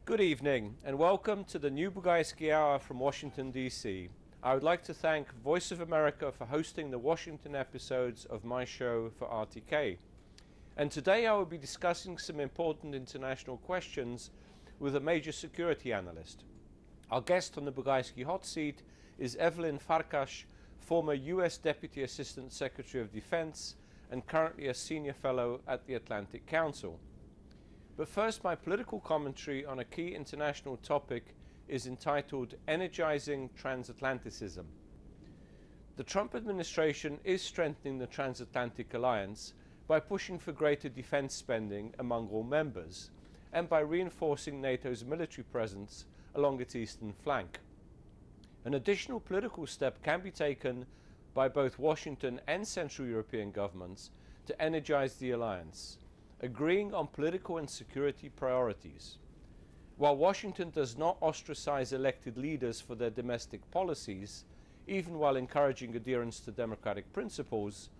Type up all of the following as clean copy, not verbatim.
Good evening and welcome to the new Bugajski Hour from Washington, D.C. I would like to thank Voice of America for hosting the Washington episodes of my show for RTK. And today I will be discussing some important international questions with a major security analyst. Our guest on the Bugajski hot seat is Evelyn Farkas, former U.S. Deputy Assistant Secretary of Defense and currently a Senior Fellow at the Atlantic Council. But first, my political commentary on a key international topic is entitled Energizing Transatlanticism. The Trump administration is strengthening the transatlantic alliance by pushing for greater defense spending among all members and by reinforcing NATO's military presence along its eastern flank. An additional political step can be taken by both Washington and Central European governments to energize the alliance, agreeing on political and security priorities. While Washington does not ostracize elected leaders for their domestic policies, even while encouraging adherence to democratic principles,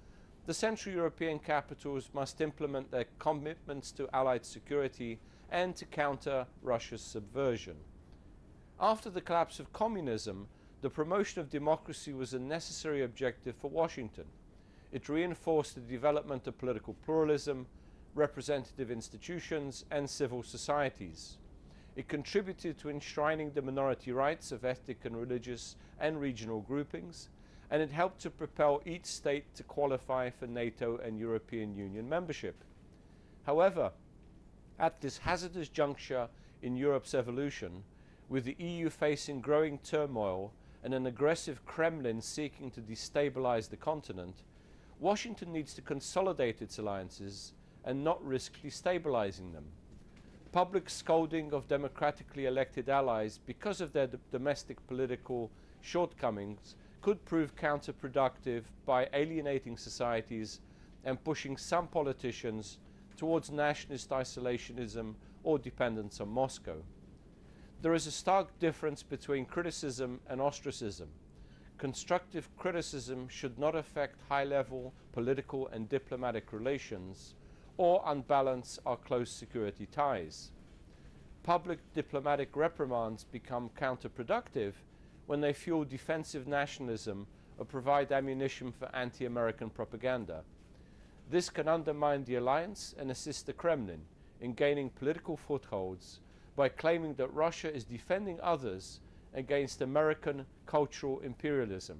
the Central European capitals must implement their commitments to Allied security and to counter Russia's subversion. After the collapse of communism, the promotion of democracy was a necessary objective for Washington. It reinforced the development of political pluralism, representative institutions and civil societies. It contributed to enshrining the minority rights of ethnic and religious and regional groupings, and it helped to propel each state to qualify for NATO and European Union membership. However, at this hazardous juncture in Europe's evolution, with the EU facing growing turmoil and an aggressive Kremlin seeking to destabilize the continent, Washington needs to consolidate its alliances and not risk destabilizing them. Public scolding of democratically elected allies because of their domestic political shortcomings could prove counterproductive by alienating societies and pushing some politicians towards nationalist isolationism or dependence on Moscow. There is a stark difference between criticism and ostracism. Constructive criticism should not affect high-level political and diplomatic relations or unbalance our close security ties. Public diplomatic reprimands become counterproductive when they fuel defensive nationalism or provide ammunition for anti-American propaganda. This can undermine the alliance and assist the Kremlin in gaining political footholds by claiming that Russia is defending others against American cultural imperialism.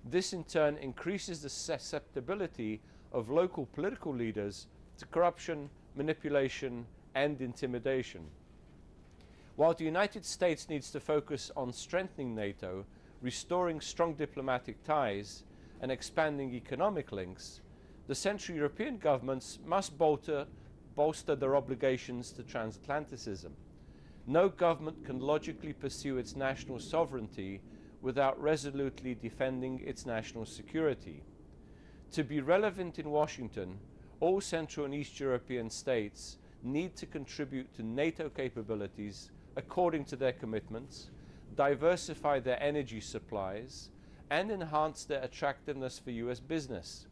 This in turn increases the susceptibility of local political leaders to corruption, manipulation, and intimidation. While the United States needs to focus on strengthening NATO, restoring strong diplomatic ties, and expanding economic links, the Central European governments must bolster their obligations to transatlanticism. No government can logically pursue its national sovereignty without resolutely defending its national security. To be relevant in Washington, all Central and East European states need to contribute to NATO capabilities according to their commitments, diversify their energy supplies, and enhance their attractiveness for US business.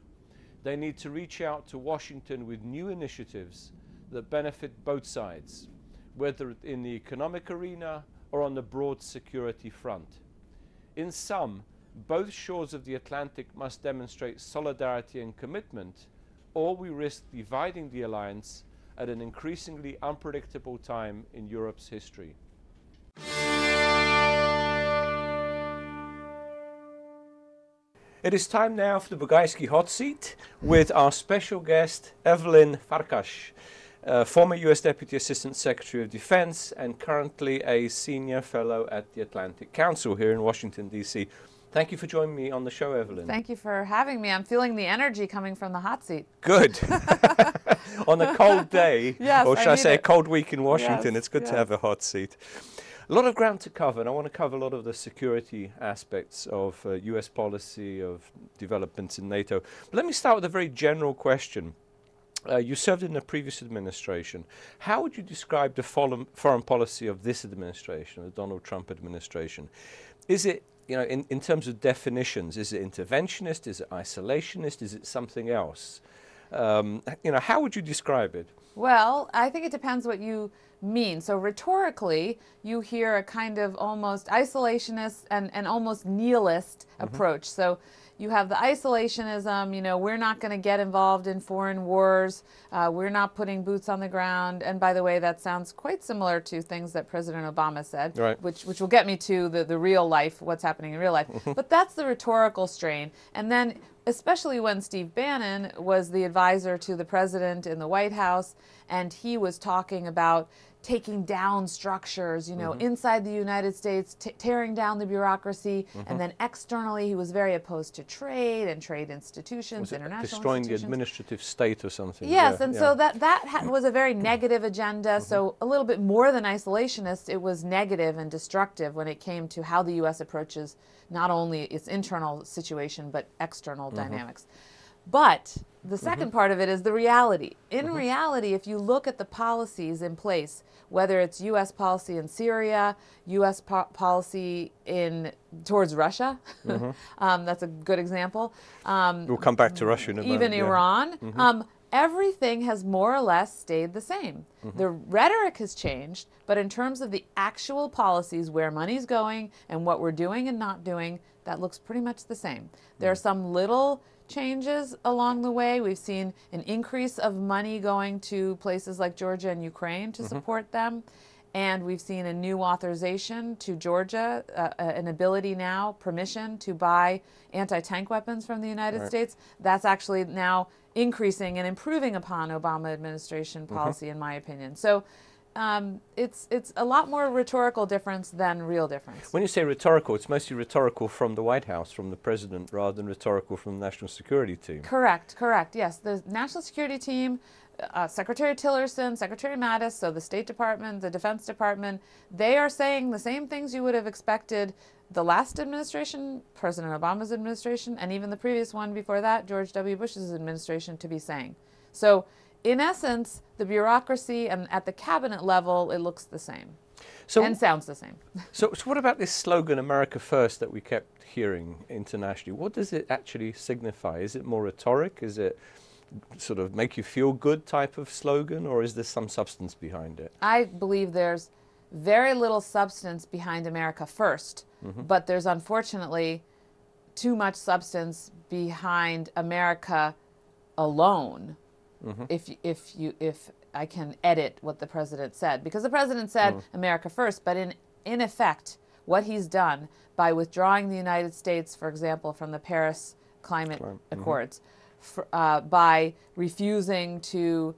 They need to reach out to Washington with new initiatives that benefit both sides, whether in the economic arena or on the broad security front. In sum, both shores of the Atlantic must demonstrate solidarity and commitment, or we risk dividing the alliance at an increasingly unpredictable time in Europe's history. It is time now for the Bugajski hot seat with our special guest, Evelyn Farkas, former U.S. Deputy Assistant Secretary of Defense and currently a Senior Fellow at the Atlantic Council here in Washington, D.C. Thank you for joining me on the show, Evelyn. Thank you for having me. I'm feeling the energy coming from the hot seat. Good. On a cold day, yes, or should I say a cold week in Washington, yes, it's good to have a hot seat. A lot of ground to cover, and I want to cover a lot of the security aspects of US policy, of developments in NATO. But let me start with a very general question. You served in the previous administration. How would you describe the foreign policy of this administration, the Donald Trump administration? Is it, you know, in terms of definitions, is it interventionist, is it isolationist, is it something else? You know, how would you describe it? Well, I think it depends what you mean. So rhetorically, you hear a kind of almost isolationist and almost nihilist approach. So you have the isolationism, you know, we're not going to get involved in foreign wars. We're not putting boots on the ground. And by the way, that sounds quite similar to things that President Obama said, right. which will get me to the real life, what's happening in real life. But that's the rhetorical strain. And then especially when Steve Bannon was the advisor to the president in the White House, and he was talking about taking down structures, you know, inside the United States, tearing down the bureaucracy, and then externally he was very opposed to trade and trade institutions, international destroying institutions. the administrative state or something. Yes, yeah, and yeah. so that was a very negative agenda, so a little bit more than isolationist, it was negative and destructive when it came to how the U.S. approaches not only its internal situation, but external dynamics. But the second part of it is the reality. In reality, if you look at the policies in place, whether it's U.S. policy in Syria, U.S. policy towards Russia, that's a good example. We'll come back to Russia in a moment. Even Iran. Everything has more or less stayed the same. The rhetoric has changed, but in terms of the actual policies, where money's going and what we're doing and not doing, that looks pretty much the same. There are some little changes along the way. We've seen an increase of money going to places like Georgia and Ukraine to support them. And we've seen a new authorization to Georgia, an ability now, permission to buy anti-tank weapons from the United States. That's actually now increasing and improving upon Obama administration policy, in my opinion. So it's a lot more rhetorical difference than real difference. When you say rhetorical, it's mostly rhetorical from the White House, from the president, rather than rhetorical from the national security team. Correct, correct. Yes, the national security team, Secretary Tillerson, Secretary Mattis, so the State Department, the Defense Department, they are saying the same things you would have expected the last administration, President Obama's administration, and even the previous one before that, George W. Bush's administration, to be saying. So in essence, the bureaucracy and at the cabinet level, it looks the same and sounds the same. So what about this slogan, America First, that we kept hearing internationally? What does it actually signify? Is it more rhetoric? Is it sort of make you feel good type of slogan, or is there some substance behind it? I believe there's very little substance behind America First, but there's unfortunately too much substance behind America alone. If I can edit what the president said, because the president said America First, but in effect, what he's done by withdrawing the United States, for example, from the Paris Climate Accords, by refusing to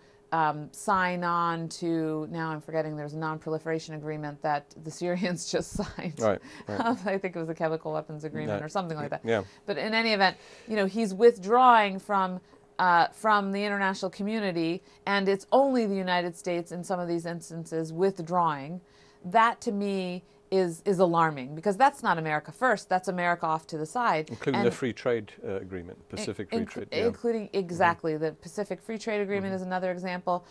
sign on to, now I'm forgetting, there's a non-proliferation agreement that the Syrians just signed. Right. I think it was a chemical weapons agreement or something like that. Yeah. But in any event, you know, he's withdrawing from the international community, and it's only the United States in some of these instances withdrawing. That to me is alarming, because that's not America First, that's America off to the side. Including the free trade agreement, Pacific Free Trade. Yeah. Including, exactly, the Pacific Free Trade Agreement is another example.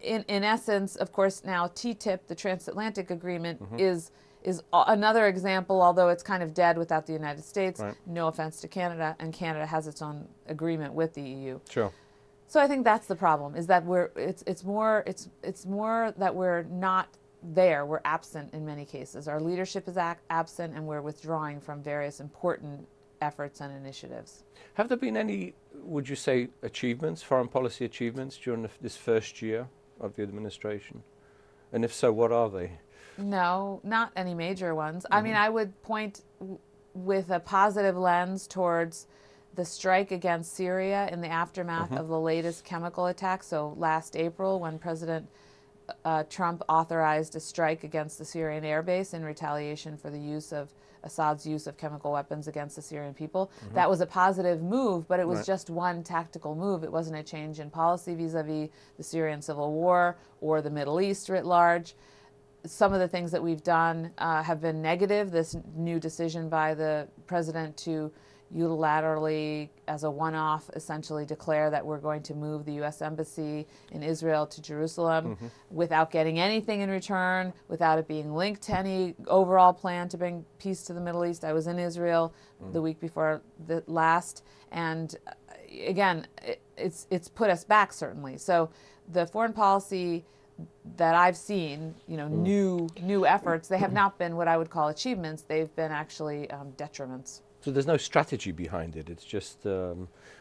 In essence, of course, now TTIP, the Transatlantic Agreement, is another example, although it's kind of dead without the United States. No offense to Canada, and Canada has its own agreement with the EU. Sure. So I think that's the problem, is that it's more that we're not there. We're absent in many cases. Our leadership is absent, and we're withdrawing from various important efforts and initiatives. Have there been any, would you say, achievements, foreign policy achievements during this first year of the administration? And if so, what are they? No, not any major ones. I mean, I would point with a positive lens towards the strike against Syria in the aftermath of the latest chemical attack. So last April, when President Trump authorized a strike against the Syrian airbase in retaliation for the use of Assad's use of chemical weapons against the Syrian people. That was a positive move, but it was just one tactical move. It wasn't a change in policy vis-a-vis the Syrian civil war or the Middle East writ large. Some of the things that we've done have been negative. This new decision by the president to unilaterally, as a one-off, essentially declare that we're going to move the U.S. Embassy in Israel to Jerusalem without getting anything in return, without it being linked to any overall plan to bring peace to the Middle East. I was in Israel the week before the last, and again, it's put us back, certainly. So the foreign policy that I've seen, new efforts, they have not been what I would call achievements. They've been actually detriments. So there's no strategy behind it. It's just,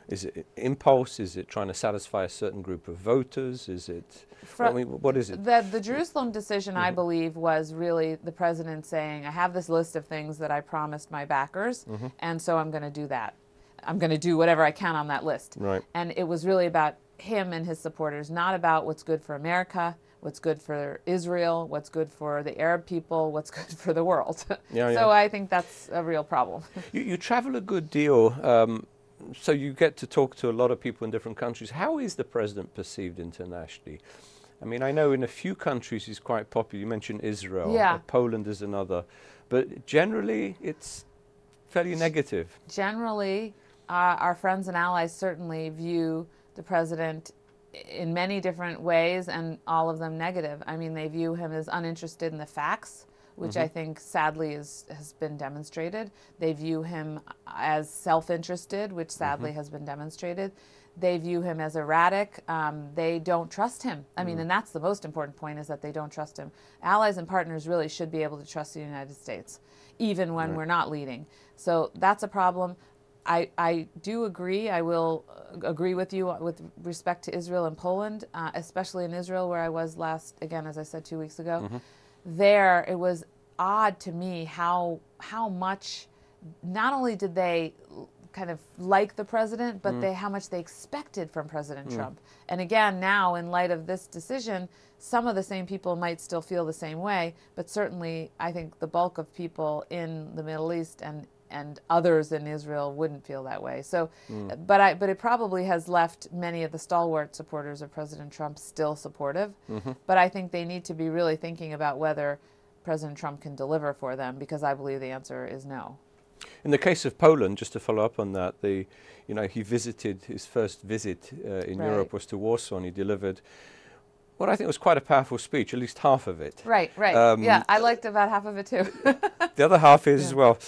is it impulse? Is it trying to satisfy a certain group of voters? Is it, what is it? The Jerusalem decision, I believe, was really the president saying, I have this list of things that I promised my backers, and so I'm going to do that. I'm going to do whatever I can on that list. Right. And it was really about him and his supporters, not about what's good for America, what's good for Israel, what's good for the Arab people, what's good for the world. So I think that's a real problem. You travel a good deal, so you get to talk to a lot of people in different countries. How is the president perceived internationally? I mean, I know in a few countries he's quite popular. You mentioned Israel, Poland is another, but generally it's fairly negative. Generally, our friends and allies certainly view the president in many different ways, and all of them negative. I mean, they view him as uninterested in the facts, which I think sadly has been demonstrated. They view him as self-interested, which sadly has been demonstrated. They view him as erratic. They don't trust him. I mean, and that's the most important point, is that they don't trust him. Allies and partners really should be able to trust the United States, even when we're not leading. So that's a problem. I do agree. I will agree with you with respect to Israel and Poland, especially in Israel, where I was last, again, as I said 2 weeks ago. There, it was odd to me how much, not only did they kind of like the president, but how much they expected from President Trump. And again, now, in light of this decision, some of the same people might still feel the same way, but certainly I think the bulk of people in the Middle East and others in Israel wouldn't feel that way. So, but it probably has left many of the stalwart supporters of President Trump still supportive. But I think they need to be really thinking about whether President Trump can deliver for them, because I believe the answer is no. In the case of Poland, just to follow up on that, he visited, his first visit in Europe was to Warsaw, and he delivered what I think was quite a powerful speech, at least half of it. Right. Yeah, I liked about half of it too. The other half is, well,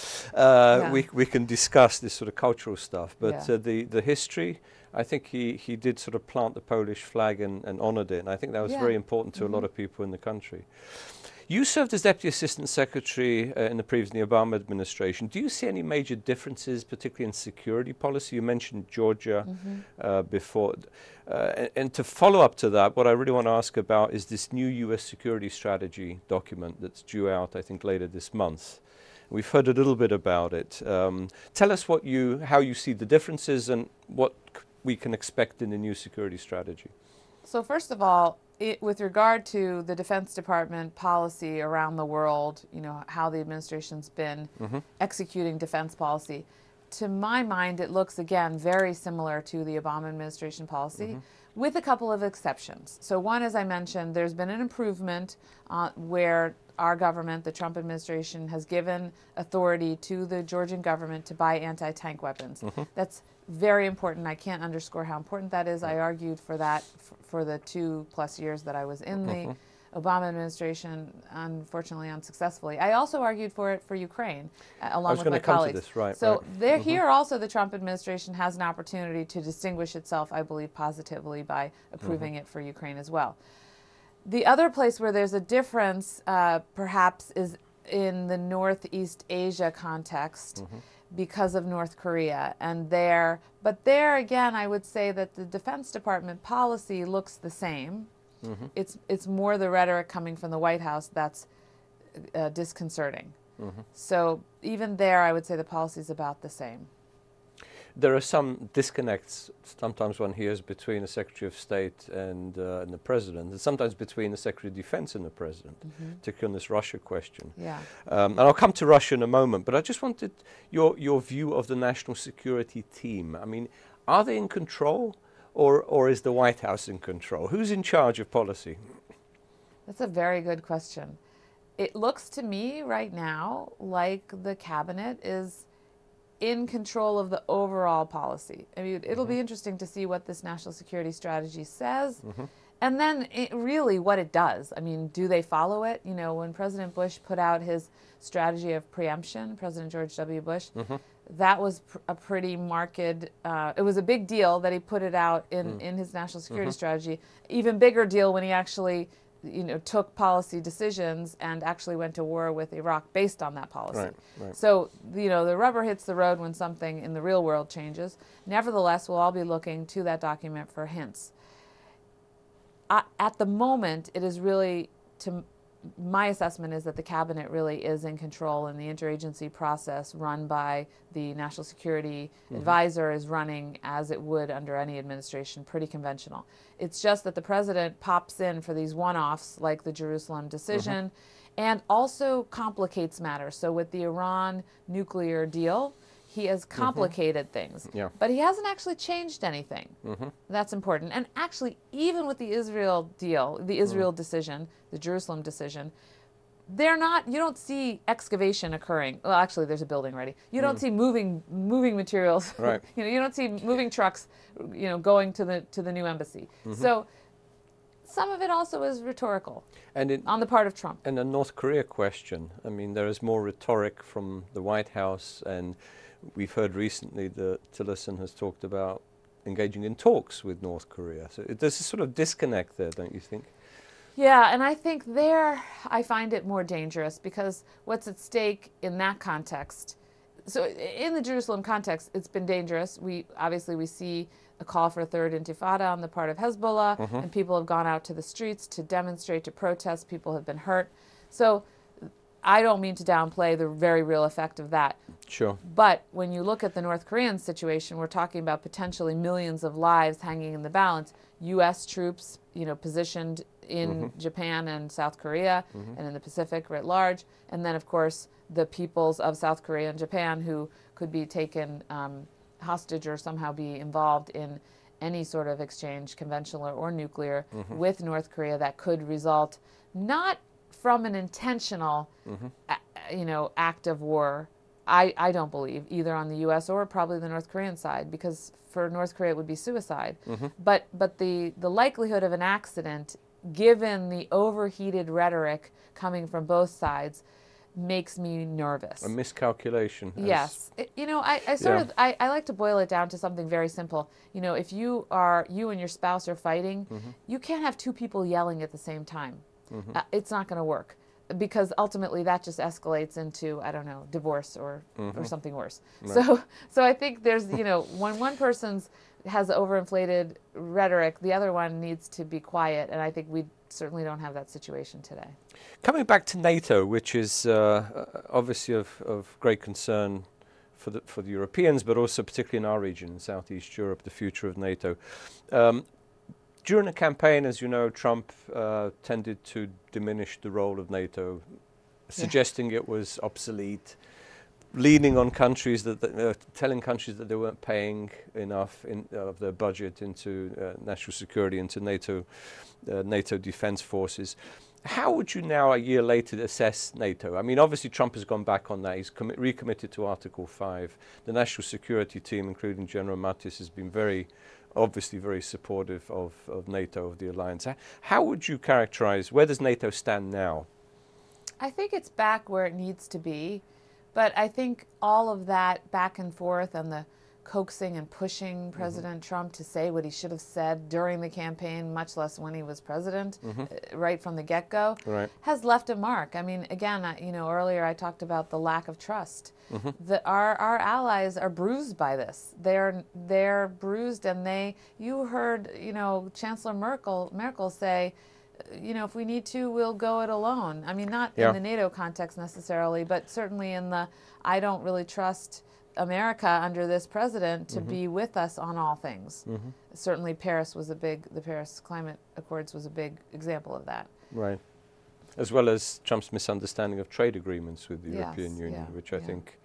we can discuss this sort of cultural stuff, but the history, I think he did sort of plant the Polish flag and honoured it, and I think that was very important to a lot of people in the country. You served as Deputy Assistant Secretary in the previous Obama administration. Do you see any major differences, particularly in security policy? You mentioned Georgia before. And to follow up to that, what I really want to ask about is this new U.S. security strategy document that's due out, I think, later this month. We've heard a little bit about it. Tell us how you see the differences and what we can expect in the new security strategy. So first of all, with regard to the Defense Department policy around the world, how the administration's been executing defense policy, to my mind, it looks, again, very similar to the Obama administration policy, with a couple of exceptions. So one, as I mentioned, there's been an improvement where our government, the Trump administration, has given authority to the Georgian government to buy anti-tank weapons. That's very important. I can't underscore how important that is. I argued for that for the 2+ years that I was in the Obama administration, unfortunately unsuccessfully. I also argued for it for Ukraine, along with my colleagues. So here also the Trump administration has an opportunity to distinguish itself, I believe, positively by approving it for Ukraine as well. The other place where there's a difference, perhaps, is in the Northeast Asia context, because of North Korea. But there again, I would say that the Defense Department policy looks the same. It's more the rhetoric coming from the White House that's disconcerting. So even there, I would say the policy is about the same. There are some disconnects sometimes one hears between the Secretary of State and the President, and sometimes between the Secretary of Defense and the President, particularly on this Russia question. And I'll come to Russia in a moment, but I just wanted your view of the national security team. I mean, are they in control, or is the White House in control? Who's in charge of policy? That's a very good question. It looks to me right now like the cabinet is in control of the overall policy. I mean, it'll be interesting to see what this national security strategy says, and then really what it does. I mean, do they follow it? When President Bush put out his strategy of preemption, President George W. Bush, that was a pretty marked, it was a big deal that he put it out in his national security strategy. Even bigger deal when he actually, took policy decisions and actually went to war with Iraq based on that policy. Right, right. So, the rubber hits the road when something in the real world changes. Nevertheless, we'll all be looking to that document for hints. At the moment, it is really, my assessment is that the cabinet really is in control, and the interagency process run by the national security advisor is running as it would under any administration, pretty conventional. It's just that the president pops in for these one-offs like the Jerusalem decision and also complicates matters. So with the Iran nuclear deal, he has complicated things, but he hasn't actually changed anything. That's important. And actually, even with the Israel deal, the Israel decision, the Jerusalem decision, you don't see excavation occurring. Well, actually, there's a building ready. You don't see moving materials. Right. You don't see moving trucks, going to the new embassy. So some of it also is rhetorical on the part of Trump. And the North Korea question, I mean, there is more rhetoric from the White House, and we've heard recently that Tillerson has talked about engaging in talks with North Korea. So there's a sort of disconnect there, don't you think? Yeah, and I think I find it more dangerous because what's at stake in that context, so in the Jerusalem context, it's been dangerous. We see a call for a third intifada on the part of Hezbollah, and people have gone out to the streets to demonstrate, to protest. People have been hurt. So I don't mean to downplay the very real effect of that. Sure. But when you look at the North Korean situation, we're talking about potentially millions of lives hanging in the balance. U.S. troops, positioned in Japan and South Korea and in the Pacific writ large. And then, of course, the peoples of South Korea and Japan who could be taken hostage or somehow be involved in any sort of exchange, conventional or nuclear, with North Korea that could result not from an intentional, act of war. I don't believe, either on the U.S. or probably the North Korean side, because for North Korea it would be suicide. But the likelihood of an accident, given the overheated rhetoric coming from both sides, makes me nervous. A miscalculation. Yes. I like to boil it down to something very simple. If you and your spouse are fighting, you can't have two people yelling at the same time. It's not going to work, because ultimately that just escalates into, I don't know, divorce or something worse. Right. So I think there's, when one person's has overinflated rhetoric, the other one needs to be quiet, and I think we certainly don't have that situation today. Coming back to NATO, which is obviously of great concern for the Europeans, but also particularly in our region, in Southeast Europe, the future of NATO. During the campaign, as you know, Trump tended to diminish the role of NATO, suggesting it was obsolete, leaning on countries telling countries that they weren't paying enough of their budget into national security, into NATO defense forces. How would you now, a year later, assess NATO? I mean, obviously Trump has gone back on that. He's recommitted to Article 5. The national security team, including General Mattis, has been obviously very supportive of NATO, of the alliance. How would you characterize, where does NATO stand now? I think it's back where it needs to be, but I think all of that back and forth and the coaxing and pushing President Trump to say what he should have said during the campaign, much less when he was president, right from the get-go, has left a mark. I mean, again, earlier I talked about the lack of trust. Our allies are bruised by this. They're bruised, and you heard, Chancellor Merkel say, if we need to, we'll go it alone. I mean, not in the NATO context necessarily, but certainly in the, I don't really trust America under this president to be with us on all things. Certainly the Paris Climate Accords was a big example of that. Right. As well as Trump's misunderstanding of trade agreements with the European Union, which I think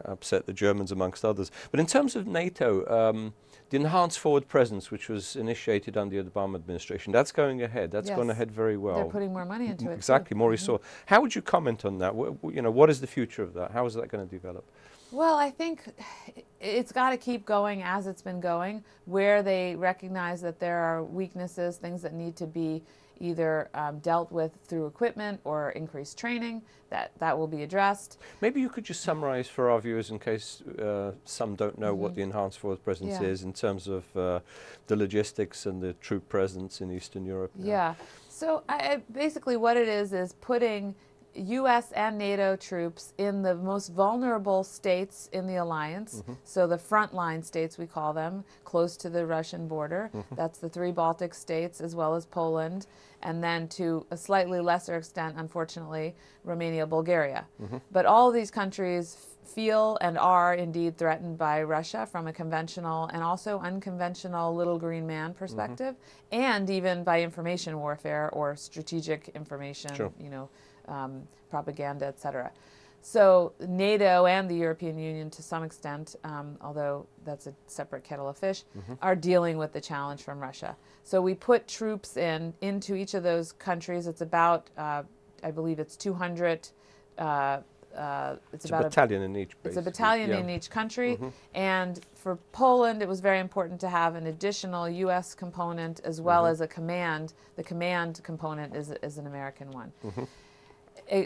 upset the Germans amongst others. But in terms of NATO, the enhanced forward presence, which was initiated under the Obama administration, that's going ahead. That's gone ahead very well. They're putting more money into it. Exactly, more resource. How would you comment on that? What is the future of that? How is that going to develop? Well, I think it's got to keep going as it's been going, where they recognize that there are weaknesses, things that need to be either dealt with through equipment or increased training. That will be addressed. Maybe you could just summarize for our viewers, in case some don't know what the Enhanced Force Presence is, in terms of the logistics and the troop presence in Eastern Europe. Yeah. So basically what it is putting U.S. and NATO troops in the most vulnerable states in the alliance. So the frontline states, we call them, close to the Russian border. That's the 3 Baltic states as well as Poland, and then to a slightly lesser extent, unfortunately, Romania, Bulgaria. But all of these countries feel and are indeed threatened by Russia from a conventional and also unconventional little green man perspective, and even by information warfare or strategic information, you know, propaganda, etc. So NATO and the European Union, to some extent, although that's a separate kettle of fish, are dealing with the challenge from Russia. So we put troops into each of those countries. It's about, I believe it's 200. It's about a battalion in each. It's a battalion in each country. And for Poland, it was very important to have an additional U.S. component as well as a command. The command component is an American one.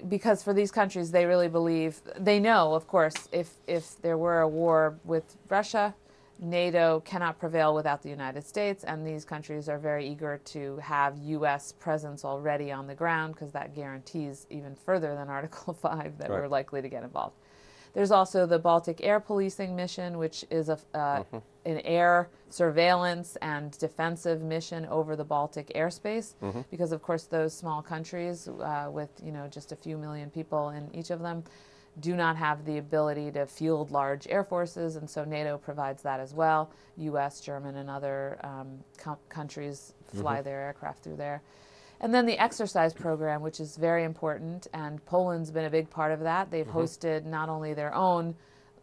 Because for these countries, they really believe, they know, of course, if there were a war with Russia, NATO cannot prevail without the United States, and these countries are very eager to have U.S. presence already on the ground, because that guarantees even further than Article 5 that we're likely to get involved. There's also the Baltic Air Policing Mission, which is an air surveillance and defensive mission over the Baltic airspace, because of course those small countries with just a few million people in each of them do not have the ability to field large air forces, and so NATO provides that as well. U.S., German, and other countries fly their aircraft through there. And then the exercise program, which is very important, and Poland's been a big part of that. They've hosted not only their own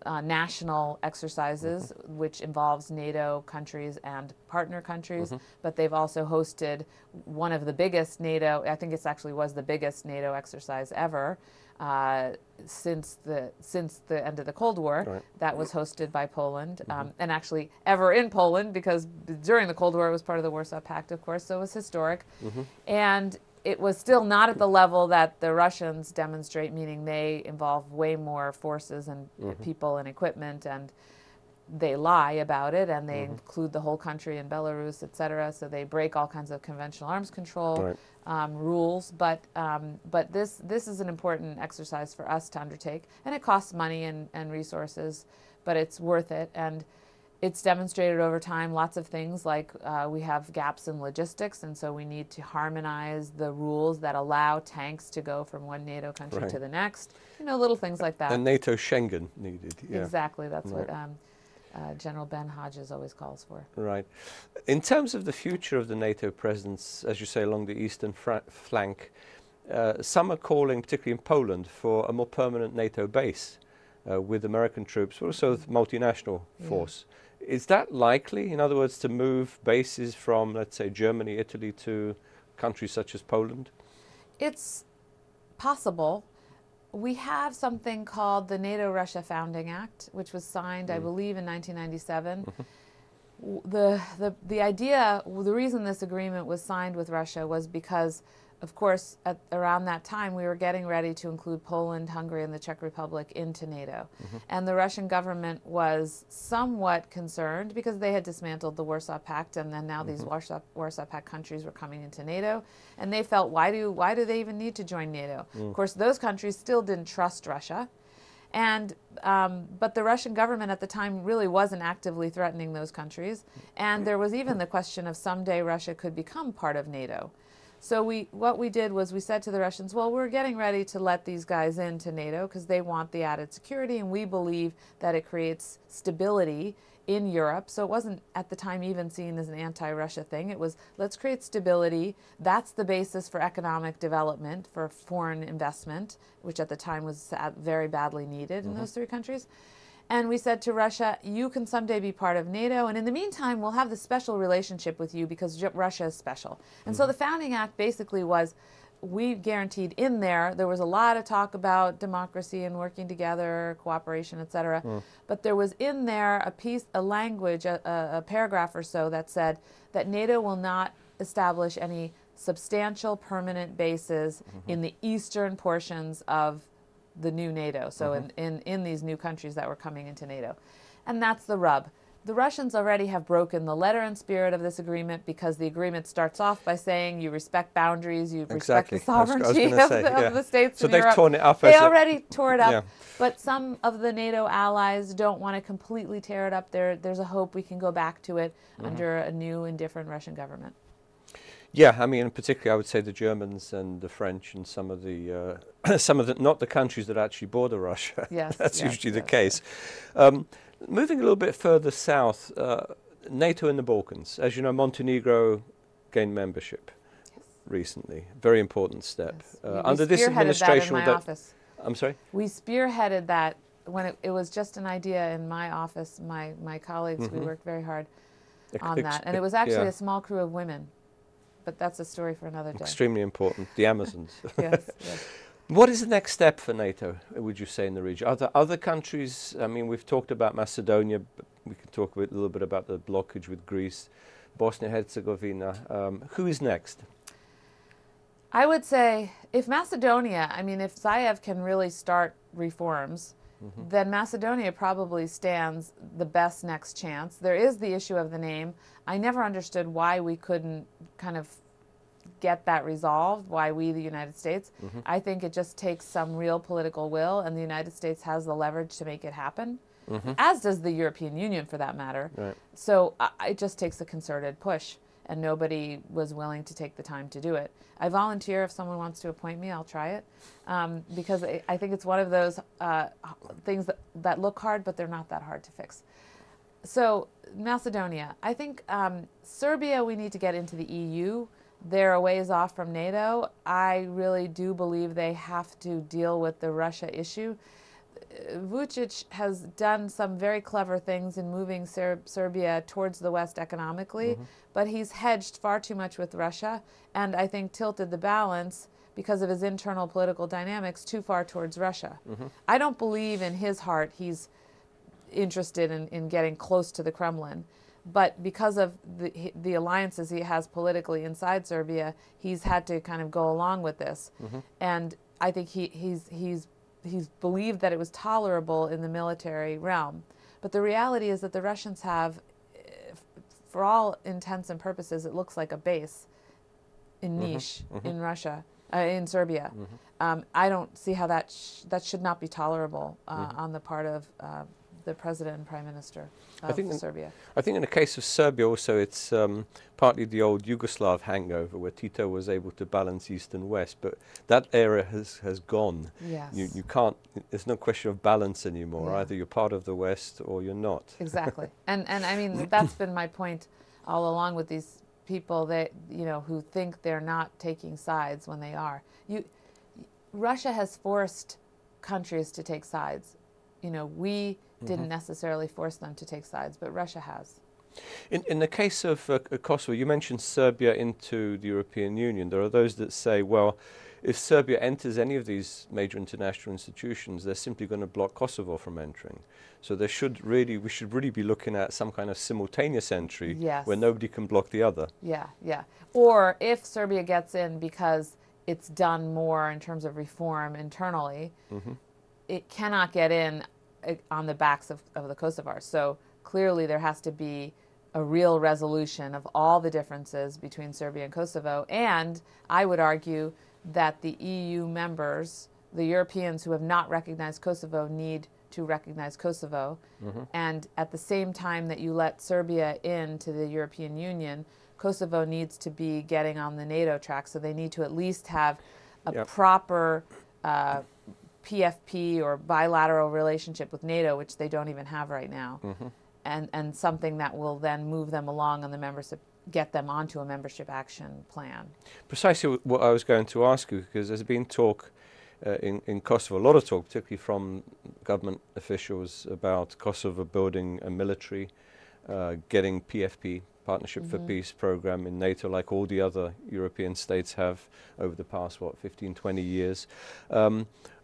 national exercises, which involves NATO countries and partner countries, but they've also hosted one of the biggest NATO, I think it actually was the biggest NATO exercise ever, since the end of the Cold War. That was hosted by Poland, and actually ever in Poland, because during the Cold War it was part of the Warsaw Pact, of course, so it was historic. And it was still not at the level that the Russians demonstrate, meaning they involve way more forces and people and equipment, and they lie about it, and they include the whole country in Belarus, etc. So they break all kinds of conventional arms control rules. But this is an important exercise for us to undertake, and it costs money and resources, but it's worth it. And it's demonstrated over time lots of things, like we have gaps in logistics, and so we need to harmonize the rules that allow tanks to go from one NATO country to the next. Little things like that. And NATO Schengen needed. Exactly, that's what General Ben Hodges always calls for. Right. In terms of the future of the NATO presence, as you say, along the eastern flank, some are calling, particularly in Poland, for a more permanent NATO base with American troops, but also multinational force. Is that likely, in other words, to move bases from, let's say, Germany, Italy to countries such as Poland? It's possible. We have something called the NATO-Russia Founding Act, which was signed, I believe, in 1997. The idea, the reason this agreement was signed with Russia was because, of course, around that time, we were getting ready to include Poland, Hungary, and the Czech Republic into NATO. And the Russian government was somewhat concerned because they had dismantled the Warsaw Pact, and then now these Warsaw Pact countries were coming into NATO. And they felt, why do they even need to join NATO? Of course, those countries still didn't trust Russia. And but the Russian government at the time really wasn't actively threatening those countries. And there was even the question of someday Russia could become part of NATO. So what we did was we said to the Russians, well, we're getting ready to let these guys into NATO because they want the added security, and we believe that it creates stability in Europe. So it wasn't at the time even seen as an anti-Russia thing. It was, let's create stability. That's the basis for economic development, for foreign investment, which at the time was very badly needed in those three countries. And we said to Russia, you can someday be part of NATO, and in the meantime, we'll have this special relationship with you because Russia is special. And so the Founding Act basically was, we guaranteed in there was a lot of talk about democracy and working together, cooperation, etc. But there was in there a language, a paragraph or so that said that NATO will not establish any substantial permanent bases in the eastern portions of the new NATO, so in these new countries that were coming into NATO. And that's the rub. The Russians already have broken the letter and spirit of this agreement, because the agreement starts off by saying you respect boundaries, you respect the sovereignty of the states. So in they've Europe. torn it up. They already tore it up. Yeah. But some of the NATO allies don't want to completely tear it up. There's a hope we can go back to it under a new and different Russian government. Yeah, I mean, particularly I would say the Germans and the French and some of the not the countries that actually border Russia. Yes, that's yes, usually yes, the case. Moving a little bit further south, NATO in the Balkans. As you know, Montenegro gained membership recently. Very important step. Yes. Under this administration, that in my office. I'm sorry? We spearheaded that when it was just an idea in my office. My colleagues, we worked very hard on that. And it was actually a small crew of women. But that's a story for another day. Extremely important, the Amazons. Yes, yes. What is the next step for NATO, would you say, in the region? Are there other countries? I mean, we've talked about Macedonia, but we can talk a little bit about the blockage with Greece, Bosnia-Herzegovina. Who is next? I would say if Macedonia, I mean, if Zaev can really start reforms, then Macedonia probably stands the best next chance. There is the issue of the name. I never understood why we couldn't kind of get that resolved, why we, the United States. I think it just takes some real political will, and the United States has the leverage to make it happen, as does the European Union for that matter. Right. So it just takes a concerted push, and nobody was willing to take the time to do it. I volunteer if someone wants to appoint me, I'll try it, because I think it's one of those things that look hard, but they're not that hard to fix. So Macedonia, I think Serbia, we need to get into the EU. They're a ways off from NATO. I really do believe they have to deal with the Russia issue. Vučić has done some very clever things in moving Serbia towards the West economically, but he's hedged far too much with Russia, and I think tilted the balance, because of his internal political dynamics, too far towards Russia. I don't believe in his heart he's interested in getting close to the Kremlin, but because of the alliances he has politically inside Serbia, he's had to kind of go along with this. And I think he's believed that it was tolerable in the military realm. But the reality is that the Russians have, for all intents and purposes, it looks like a base in Niš in Russia, in Serbia. I don't see how that should not be tolerable on the part of the president and prime minister of Serbia. I think in the case of Serbia also, it's partly the old Yugoslav hangover where Tito was able to balance East and West, but that era has gone. Yes. You can't, there's no question of balance anymore. Either you're part of the West or you're not. Exactly. And I mean, that's been my point all along with these people that, you know, who think they're not taking sides when they are. Russia has forced countries to take sides. You know, we didn't necessarily force them to take sides, but Russia has. In the case of Kosovo, you mentioned Serbia into the European Union. There are those that say, well, if Serbia enters any of these major international institutions, they're simply going to block Kosovo from entering. So we should really be looking at some kind of simultaneous entry where nobody can block the other. Yeah, yeah. Or if Serbia gets in because it's done more in terms of reform internally, it cannot get in on the backs of the Kosovars. So clearly there has to be a real resolution of all the differences between Serbia and Kosovo. And I would argue that the EU members, the Europeans who have not recognized Kosovo, need to recognize Kosovo. And at the same time that you let Serbia into the European Union, Kosovo needs to be getting on the NATO track. So they need to at least have a proper PFP or bilateral relationship with NATO, which they don't even have right now, and something that will then move them along on the membership, get them onto a membership action plan. Precisely what I was going to ask you, because there's been talk in Kosovo, a lot of talk, particularly from government officials, about Kosovo building a military, getting PFP, Partnership for Peace program in NATO, like all the other European states have over the past, 15, 20 years.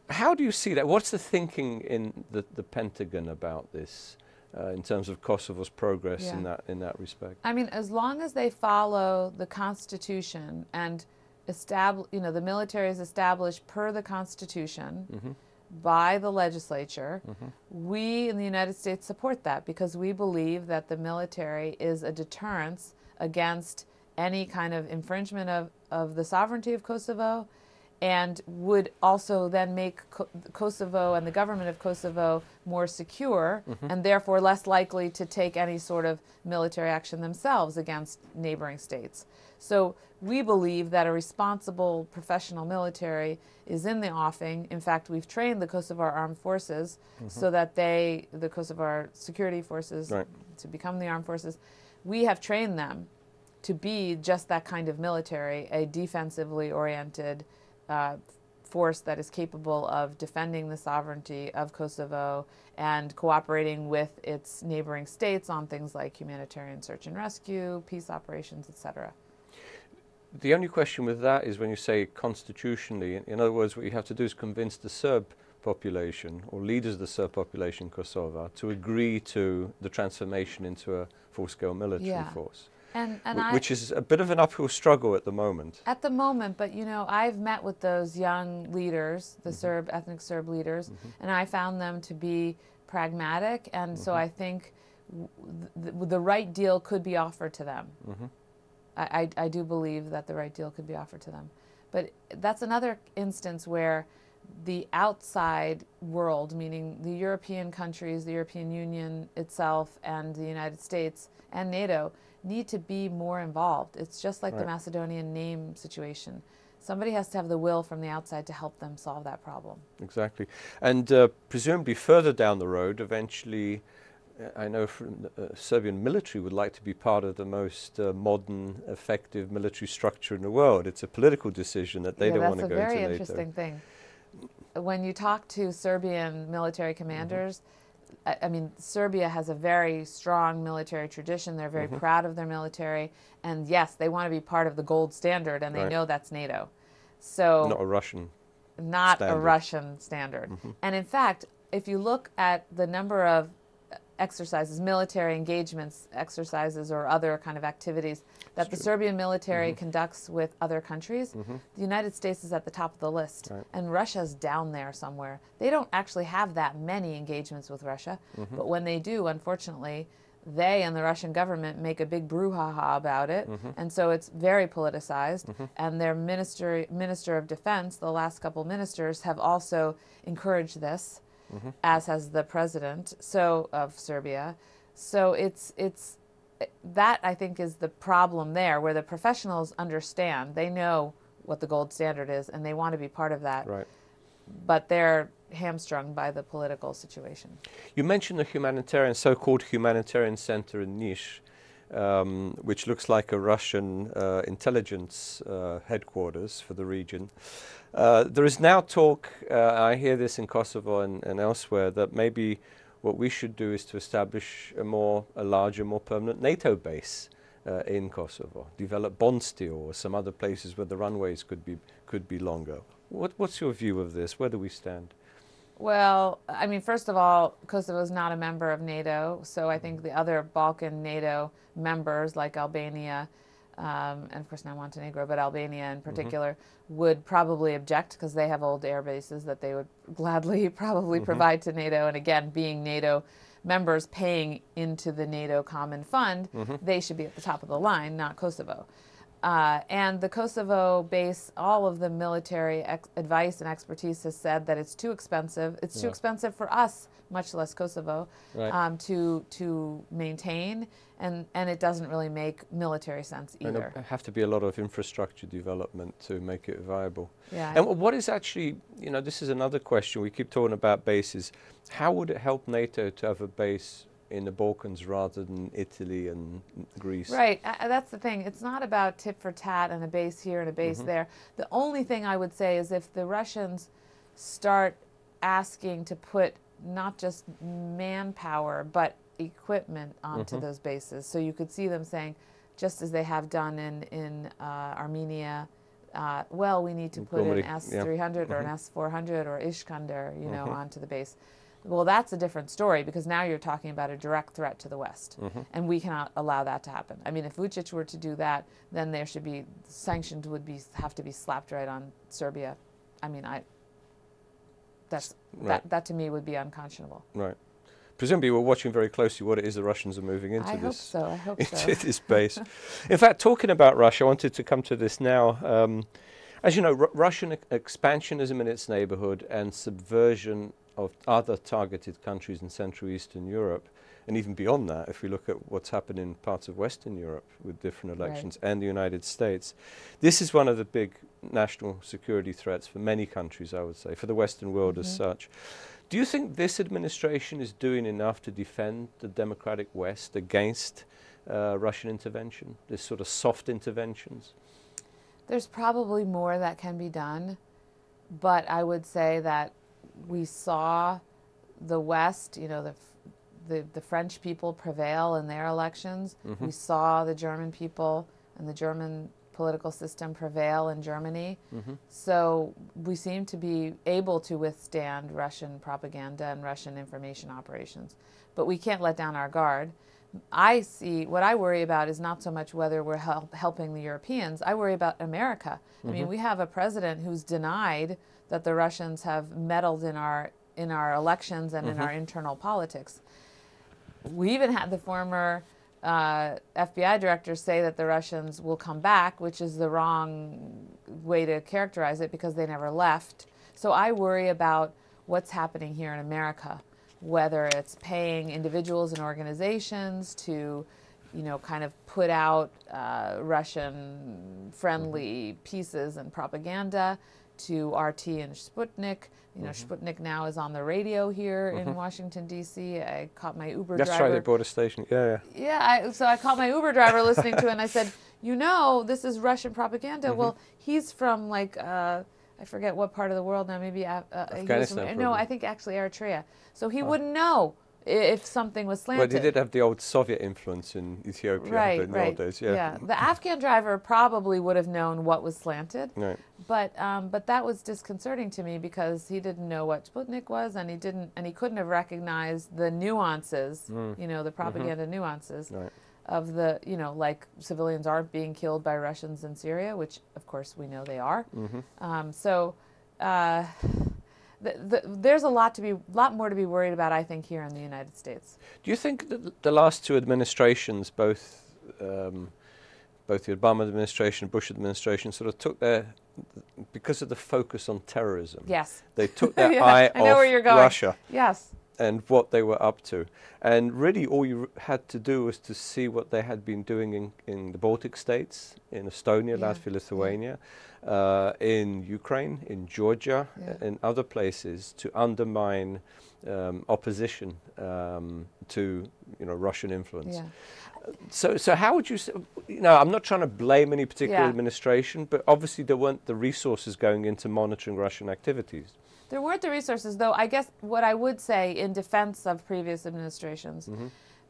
How do you see that? What's the thinking in the Pentagon about this? in terms of Kosovo's progress Yeah. in that respect. I mean, as long as they follow the Constitution and the military is established per the Constitution by the legislature, we in the United States support that because we believe that the military is a deterrence against any kind of infringement of the sovereignty of Kosovo, and would also then make Kosovo and the government of Kosovo more secure and therefore less likely to take any sort of military action themselves against neighboring states. So we believe that a responsible professional military is in the offing. In fact, we've trained the Kosovo Armed Forces so that the Kosovo Security Forces, to become the armed forces, we have trained them to be just that kind of military, a defensively oriented force that is capable of defending the sovereignty of Kosovo and cooperating with its neighboring states on things like humanitarian search and rescue, peace operations, etc. The only question with that is when you say constitutionally, in other words, what you have to do is convince the Serb population or leaders of the Serb population in Kosovo to agree to the transformation into a full-scale military force. Which is a bit of an uphill struggle at the moment. At the moment, but you know, I've met with those young leaders, the ethnic Serb leaders, and I found them to be pragmatic, and so I think the right deal could be offered to them. I do believe that the right deal could be offered to them. But that's another instance where the outside world, meaning the European countries, the European Union itself, and the United States and NATO, need to be more involved. It's just like the Macedonian name situation. Somebody has to have the will from the outside to help them solve that problem. Exactly. And presumably further down the road, eventually, I know the Serbian military would like to be part of the most modern, effective military structure in the world. It's a political decision that they don't want to go into NATO. That's a very interesting thing. When you talk to Serbian military commanders, I mean, Serbia has a very strong military tradition. They're very proud of their military. And yes, they want to be part of the gold standard, and they know that's NATO. So not a Russian standard. And in fact, if you look at the number of exercises, military engagements, exercises, or other kind of activities that the Serbian military conducts with other countries, the United States is at the top of the list, and Russia's down there somewhere. They don't actually have that many engagements with Russia, but when they do, unfortunately, they and the Russian government make a big brouhaha about it, and so it's very politicized, and their minister of defense, the last couple ministers, have also encouraged this, as has the president of Serbia. So it's that, I think, is the problem there, where the professionals understand. They know what the gold standard is, and they want to be part of that. But they're hamstrung by the political situation. You mentioned the so-called humanitarian center in Niš, which looks like a Russian intelligence headquarters for the region. There is now talk, I hear this in Kosovo and elsewhere, that maybe what we should do is to establish a larger, more permanent NATO base in Kosovo, develop Bonstil or some other places where the runways could be longer. What's your view of this? Where do we stand? Well, I mean, first of all, Kosovo is not a member of NATO, so I think the other Balkan NATO members, like Albania, and of course now Montenegro, but Albania in particular, would probably object because they have old air bases that they would gladly probably provide to NATO. And again, being NATO members paying into the NATO Common Fund, they should be at the top of the line, not Kosovo. And the Kosovo base, all of the military advice and expertise has said that it's too expensive. It's too expensive for us, much less Kosovo, to maintain, and it doesn't really make military sense either. There have to be a lot of infrastructure development to make it viable. Yeah. And what is actually, this is another question. We keep talking about bases. How would it help NATO to have a base in the Balkans rather than Italy and Greece? Right, that's the thing. It's not about tit for tat and a base here and a base there. The only thing I would say is if the Russians start asking to put not just manpower but equipment onto those bases, so you could see them saying, just as they have done in Armenia, well, we need to put an S-300 or an S-400 or Iskander, onto the base. well, that's a different story, because now you're talking about a direct threat to the West, and we cannot allow that to happen. I mean, if Vučić were to do that, then there should be sanctions have to be slapped right on Serbia. I mean, that to me would be unconscionable. Right. Presumably, we're watching very closely what it is the Russians are moving into I hope so. I hope so. into this base. In fact, talking about Russia, I wanted to come to this now. As you know, Russian expansionism in its neighborhood and subversion of other targeted countries in Central Eastern Europe, and even beyond that, if we look at what's happened in parts of Western Europe with different elections, and the United States, this is one of the big national security threats for many countries, I would say, for the Western world as such. Do you think this administration is doing enough to defend the democratic West against Russian intervention, this sort of soft interventions? There's probably more that can be done, but I would say that we saw the West, you know, the French people prevail in their elections. We saw the German people and the German political system prevail in Germany. So we seem to be able to withstand Russian propaganda and Russian information operations. But we can't let down our guard. What I worry about is not so much whether we're helping the Europeans. I worry about America. I mean, we have a president who's denied that the Russians have meddled in our elections and in our internal politics. We even had the former FBI director say that the Russians will come back, which is the wrong way to characterize it, because they never left. So I worry about what's happening here in America, whether it's paying individuals and organizations to, you know, kind of put out Russian-friendly pieces and propaganda, to RT and Sputnik. You know, Sputnik now is on the radio here in Washington, D.C. I caught my Uber driver. That's right, they bought a station. So I called my Uber driver listening to it, and I said, you know, this is Russian propaganda. Well, he's from, like, I forget what part of the world now, maybe Afghanistan. No, I think actually Eritrea. So he wouldn't know if something was slanted. Well, they did have the old Soviet influence in Ethiopia in the old days. Yeah. The Afghan driver probably would have known what was slanted. Right. But that was disconcerting to me, because he didn't know what Sputnik was, and he couldn't have recognized the nuances, you know, the propaganda nuances of the, you know, like civilians aren't being killed by Russians in Syria, which of course we know they are. There's a lot more to be worried about, I think, here in the United States. Do you think that the last two administrations, both the Obama administration and Bush administration, sort of took because of the focus on terrorism? Yes. They took their eye off Russia. Yes. And what they were up to. And really all you had to do was to see what they had been doing in the Baltic states, in Estonia, Latvia, Lithuania, in Ukraine, in Georgia, in other places, to undermine opposition to, you know, Russian influence. So how would you say, you know, I'm not trying to blame any particular administration, but obviously there weren't the resources going into monitoring Russian activities. There weren't the resources, though. I guess what I would say in defense of previous administrations,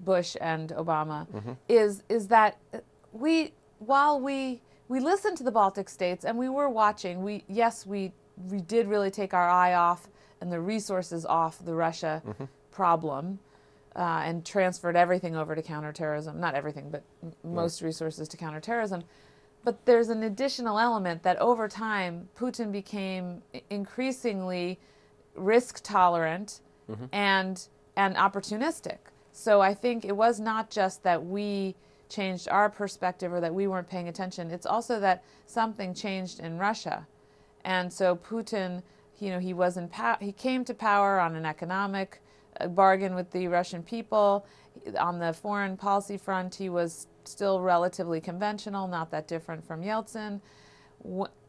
Bush and Obama, is that while we listened to the Baltic states and we were watching, we did really take our eye off and the resources off the Russia problem, and transferred everything over to counterterrorism. Not everything, but most resources to counterterrorism. But there's an additional element that over time, Putin became increasingly risk tolerant and opportunistic. So I think it was not just that we changed our perspective or that we weren't paying attention. It's also that something changed in Russia. And so Putin, you know, he came to power on an economic bargain with the Russian people. On the foreign policy front, he was still relatively conventional, not that different from Yeltsin.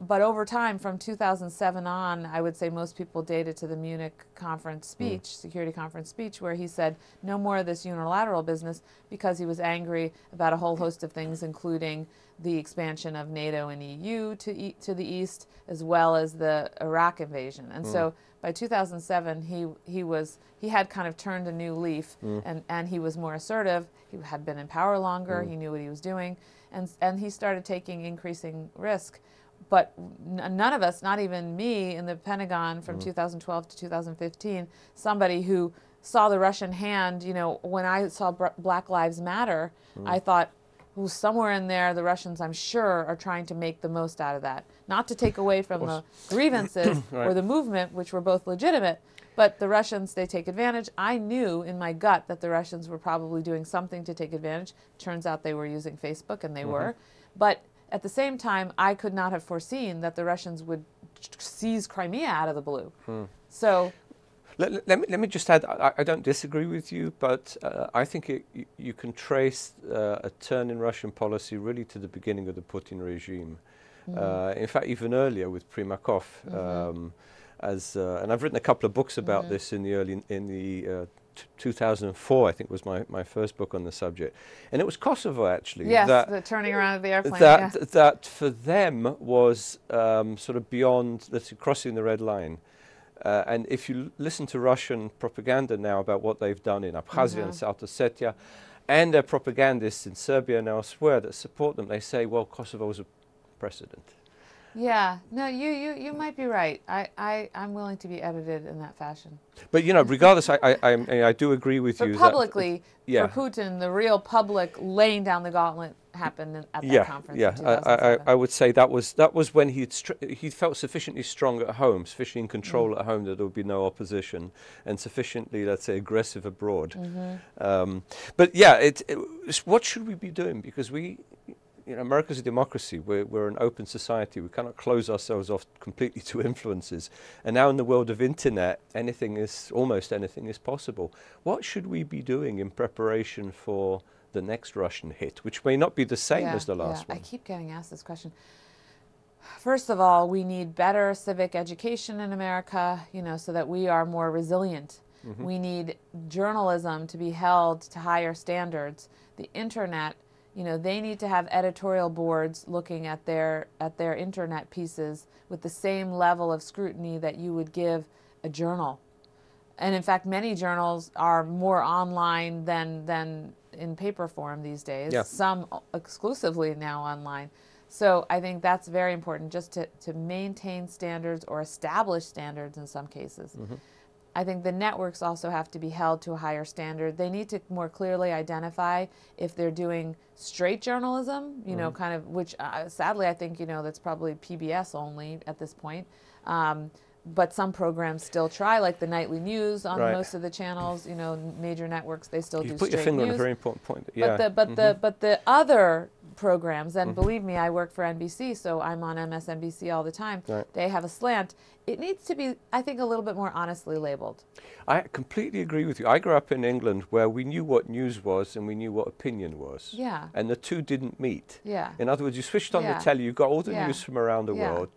But over time, from 2007 on, I would say most people date it to the Munich conference speech, security conference speech, where he said no more of this unilateral business, because he was angry about a whole host of things, including the expansion of NATO and EU to the east, as well as the Iraq invasion. And so by 2007, he had kind of turned a new leaf, and he was more assertive. He had been in power longer. He knew what he was doing, and he started taking increasing risk. but none of us, not even me in the Pentagon from 2012 to 2015, somebody who saw the Russian hand, you know, when I saw Black Lives Matter, I thought, well, somewhere in there, the Russians, I'm sure, are trying to make the most out of that. Not to take away from the grievances or the movement, which were both legitimate, but the Russians, they take advantage. I knew in my gut that the Russians were probably doing something to take advantage. Turns out they were using Facebook, and they were. But at the same time, I could not have foreseen that the Russians would seize Crimea out of the blue. So... Let me just add, I don't disagree with you, but I think you can trace a turn in Russian policy really to the beginning of the Putin regime. In fact, even earlier with Primakov, and I've written a couple of books about this in the 2004, I think was my first book on the subject, and it was Kosovo actually. Yes, the turning around of the airplane. That for them was sort of beyond, let's say, crossing the red line. And if you listen to Russian propaganda now about what they've done in Abkhazia and South Ossetia, and their propagandists in Serbia and elsewhere that support them, they say, well, Kosovo was a precedent. Yeah, no, you might be right. I'm willing to be edited in that fashion. But you know, regardless, I do agree with you. But publicly, for Putin, the real public laying down the gauntlet happened at that conference. In 2007. I would say that was when he felt sufficiently strong at home, sufficiently in control at home that there would be no opposition, and sufficiently, let's say, aggressive abroad. But yeah, what should we be doing? Because you know, America's a democracy. We're an open society. We cannot close ourselves off completely to influences. And now in the world of internet, almost anything is possible. What should we be doing in preparation for the next Russian hit, which may not be the same as the last one? I keep getting asked this question. First of all, we need better civic education in America, you know, so that we are more resilient. We need journalism to be held to higher standards. The internet, you know, they need to have editorial boards looking at their internet pieces with the same level of scrutiny that you would give a journal. And in fact, many journals are more online than in paper form these days. Some exclusively now online. So I think that's very important, just to maintain standards or establish standards in some cases. I think the networks also have to be held to a higher standard. They need to more clearly identify if they're doing straight journalism, you know, kind of, which sadly I think, you know, that's probably PBS only at this point. But some programs still try, like the nightly news on most of the channels, you know, major networks, they still do straight news. You put your finger on a very important point. But the other programs, and believe me, I work for NBC, so I'm on MSNBC all the time. They have a slant. It needs to be, I think, a little bit more honestly labeled. I completely agree with you. I grew up in England where we knew what news was and we knew what opinion was. And the two didn't meet. In other words, you switched on the telly, you got all the news from around the world,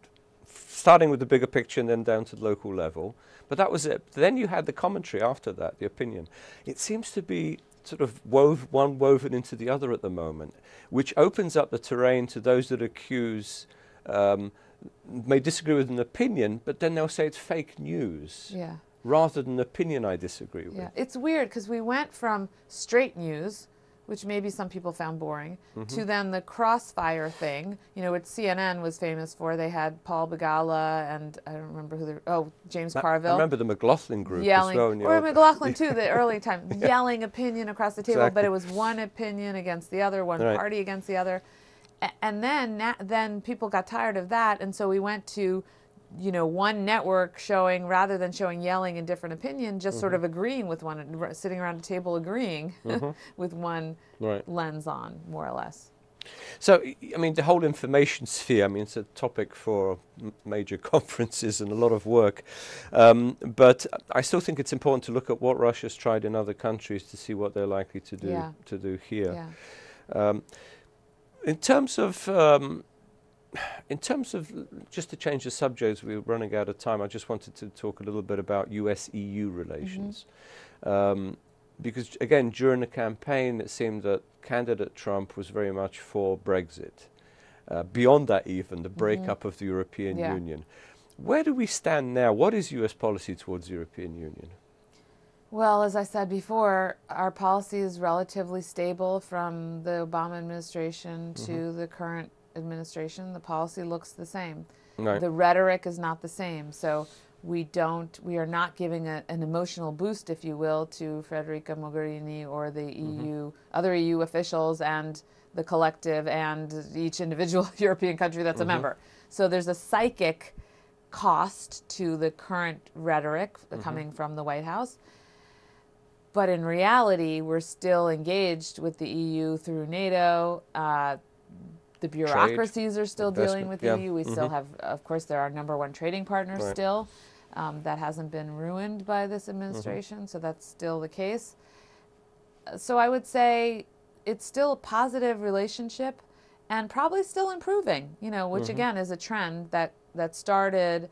starting with the bigger picture and then down to the local level. But that was it. Then you had the commentary after that, the opinion. It seems to be sort of one woven into the other at the moment, which opens up the terrain to those that accuse, may disagree with an opinion, but then they'll say it's fake news rather than an opinion I disagree with. It's weird because we went from straight news, which maybe some people found boring, to then the crossfire thing, you know, which CNN was famous for. They had Paul Begala and I don't remember who James Carville. I remember the McLaughlin group yelling, as well. Or McLaughlin too, the early time, yelling opinion across the table, but it was one opinion against the other, one party against the other. And then people got tired of that, and so we went to, you know, one network showing, rather than showing yelling and different opinion, just sort of agreeing with one, sitting around a table agreeing with one lens on, more or less. So, I mean, the whole information sphere, I mean, it's a topic for major conferences and a lot of work. But I still think it's important to look at what Russia's tried in other countries to see what they're likely to do here. In terms of, just to change the subject, we're running out of time, I just wanted to talk a little bit about US-EU relations. Because, again, during the campaign, it seemed that candidate Trump was very much for Brexit. Beyond that even, the breakup of the European Union. Where do we stand now? What is US policy towards the European Union? Well, as I said before, our policy is relatively stable from the Obama administration to the current administration, the policy looks the same. Right. The rhetoric is not the same. So we are not giving an emotional boost, if you will, to Federica Mogherini or the EU, other EU officials and the collective and each individual European country that's a member. So there's a psychic cost to the current rhetoric coming from the White House. But in reality, we're still engaged with the EU through NATO. The bureaucracies are still dealing with the EU. We still have, of course, they're our #1 trading partner still. That hasn't been ruined by this administration, so that's still the case. So I would say it's still a positive relationship and probably still improving, you know, which again is a trend that started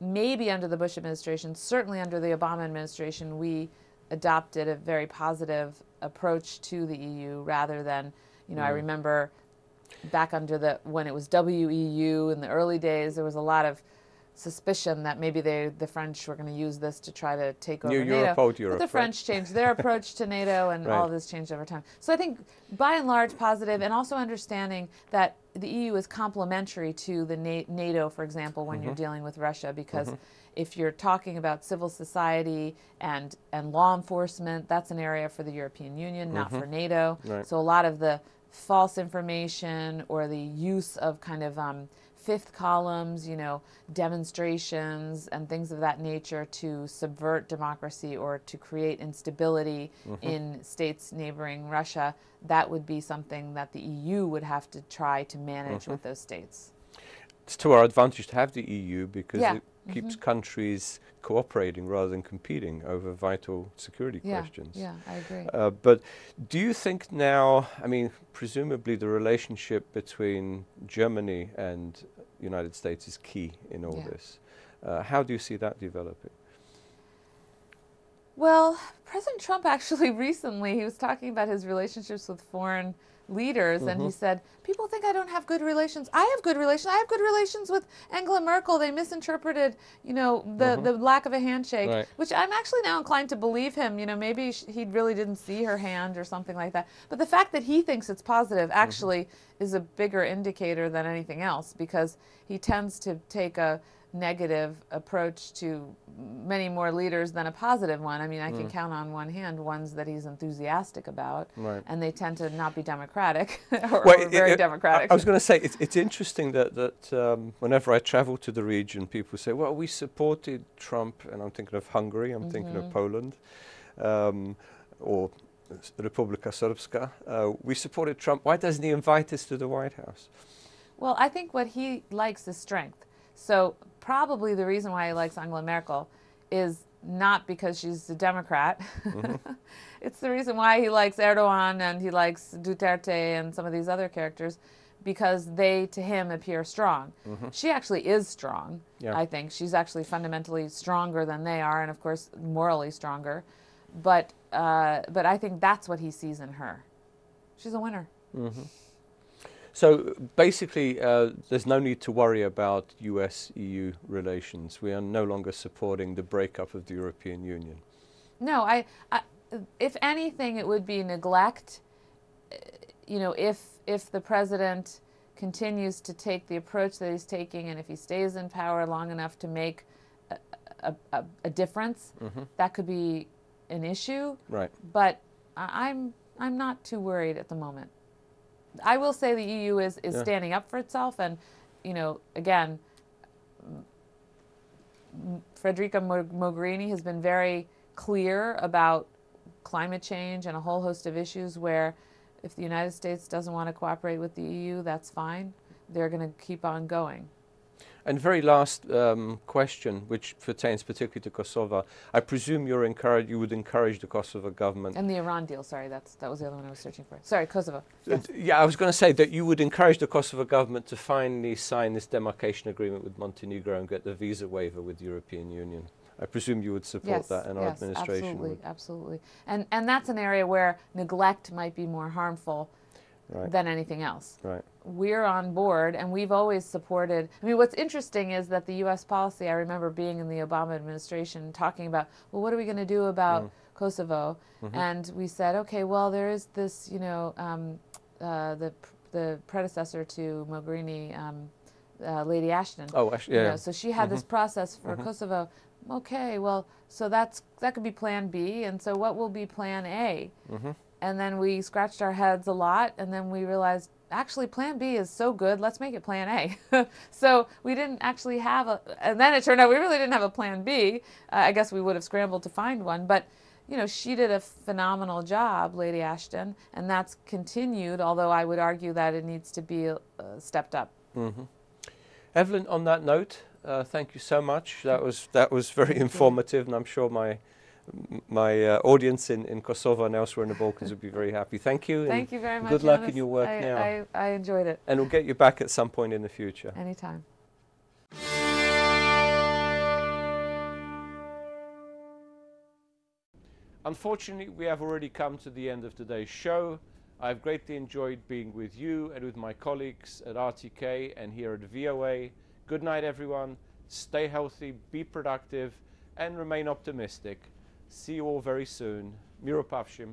maybe under the Bush administration. Certainly under the Obama administration, we adopted a very positive approach to the EU rather than, you know, I remember back under when it was WEU in the early days, there was a lot of suspicion that maybe the French were going to use this to try to take over NATO. But the French changed their approach to NATO, and all of this changed over time. So I think, by and large, positive, and also understanding that the EU is complementary to the NATO, for example, when you're dealing with Russia, because if you're talking about civil society and law enforcement, that's an area for the European Union, not for NATO. So a lot of the false information or the use of kind of fifth columns, you know, demonstrations and things of that nature to subvert democracy or to create instability in states neighboring Russia, that would be something that the EU would have to try to manage with those states. It's to our advantage to have the EU because it keeps countries cooperating rather than competing over vital security questions. Yeah, I agree. But do you think now, I mean, presumably the relationship between Germany and the United States is key in all this. How do you see that developing? Well, President Trump actually recently, he was talking about his relationships with foreign leaders, and he said, people think I don't have good relations. I have good relations. I have good relations with Angela Merkel. They misinterpreted, you know, the lack of a handshake, which I'm actually now inclined to believe him. You know, maybe he really didn't see her hand or something like that. But the fact that he thinks it's positive actually is a bigger indicator than anything else, because he tends to take a negative approach to many more leaders than a positive one. I mean, I can count on one hand ones that he's enthusiastic about, and they tend to not be democratic or very democratic. I was going to say, it's interesting that whenever I travel to the region, people say, well, we supported Trump, and I'm thinking of Hungary, I'm thinking of Poland, or Republika Srpska. We supported Trump. Why doesn't he invite us to the White House? Well, I think what he likes is strength. So probably the reason why he likes Angela Merkel is not because she's a Democrat. It's the reason why he likes Erdogan and he likes Duterte and some of these other characters, because they, to him, appear strong. She actually is strong, I think. She's actually fundamentally stronger than they are, and of course morally stronger. But I think that's what he sees in her. She's a winner. So basically, there's no need to worry about US-EU relations. We are no longer supporting the breakup of the European Union. No, if anything, it would be neglect. You know, if the president continues to take the approach that he's taking, and if he stays in power long enough to make a difference, that could be an issue. But I'm not too worried at the moment. I will say the EU is standing up for itself, and, you know, again, Federica Mogherini has been very clear about climate change and a whole host of issues where if the United States doesn't want to cooperate with the EU, that's fine. They're going to keep on going. And very last question, which pertains particularly to Kosovo. I presume you would encourage the Kosovo government. And the Iran deal, sorry, that was the other one I was searching for. Sorry, Kosovo. Yes. Yeah, I was going to say that you would encourage the Kosovo government to finally sign this demarcation agreement with Montenegro and get the visa waiver with the European Union. I presume you would support that, and our administration would. Absolutely. And that's an area where neglect might be more harmful than anything else. We're on board, and we've always supported. I mean, what's interesting is that the U.S. policy, I remember being in the Obama administration talking about, well, what are we going to do about Kosovo? And we said, okay, well, there is this, you know, the the predecessor to Mogherini, Lady Ashton. Oh, yeah. So she had this process for Kosovo. Okay, well, so that could be Plan B, and so what will be Plan A? And then we scratched our heads a lot, and then we realized, actually, Plan B is so good, let's make it Plan A. So we didn't actually have and then it turned out we really didn't have a Plan B. I guess we would have scrambled to find one, but she did a phenomenal job, Lady Ashton, and that's continued, although I would argue that it needs to be stepped up. Evelyn, on that note, thank you so much. That was very informative, and I'm sure my audience in Kosovo and elsewhere in the Balkans would be very happy. Thank you. Thank you very much. Good luck in your work now. I enjoyed it. And we'll get you back at some point in the future. Anytime. Unfortunately, we have already come to the end of today's show. I've greatly enjoyed being with you and with my colleagues at RTK and here at VOA. Good night, everyone. Stay healthy, be productive, and remain optimistic. See you all very soon. Miropavshim.